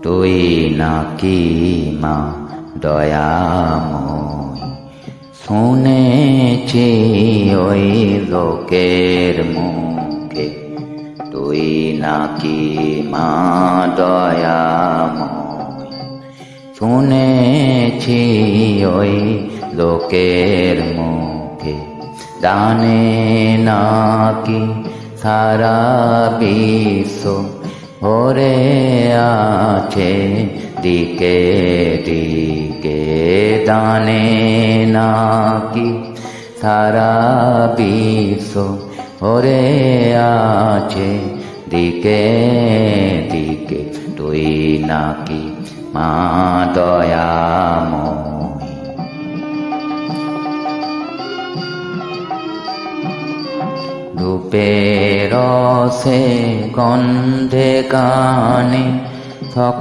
তুই নাকি মা দয়াময়, শুনেছি ওই লোকের মুখে, তুই নাকি মা দয়াময়, শুনেছি ওই লোকের মুখে, জানে নাকি সারা বিশ্ব ভরে আছে দিকে দিকে, জানে নাকি সারা বিশ্ব ভরে আছে দিকে দিকে, তুই নাকি মা দয়াময়। ধূপের রসে গন্ধে গানে